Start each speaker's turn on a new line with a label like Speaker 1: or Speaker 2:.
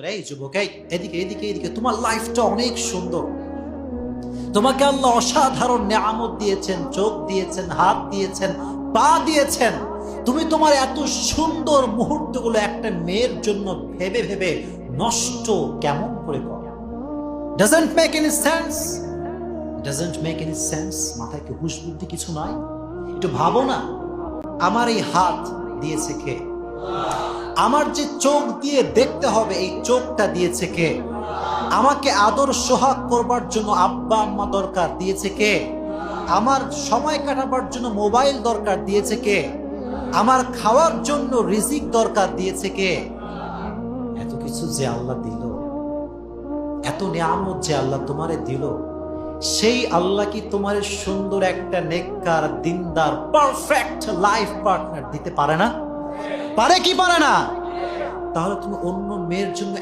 Speaker 1: এই যুবক, এই এদিকে এদিকে এদিকে, তোমার লাইফটা অনেক সুন্দর। তোমাকে আল্লাহ অসাধারণ নেয়ামত দিয়েছেন, চোখ দিয়েছেন, হাত দিয়েছেন, পা দিয়েছেন। তুমি তোমার এত সুন্দর মুহূর্তগুলো একটা মেয়ের জন্য ভেবে ভেবে নষ্ট কেমন করে করো? Doesn't make any sense, doesn't make any sense. মাথায় কি হুঁশ বুদ্ধি কিছু নাই? একটু ভাবো না, আমার এই হাত দিয়েছে কে? আমার যে চোখ দিয়ে দেখতে হবে, এই চোখটা দিয়েছে কে? আমাকে আদর সোহাগ করবার জন্য আব্বা আম্মা দরকার, দিয়েছে কে? আমার সময় কাটাবার জন্য মোবাইল দরকার, দিয়েছে কে? আমার খাওয়ার জন্য রিজিক দরকার, দিয়েছে কে? এত কিছু যে আল্লাহ দিল, এত নিয়ামত যে আল্লাহ তোমারে দিল, সেই আল্লাহ কি তোমার সুন্দর একটা নেককার, দিনদার, পারফেক্ট লাইফ পার্টনার দিতে পারে না? পারে কি পারে না? তাহলে তুমি অন্য মেয়ের জন্য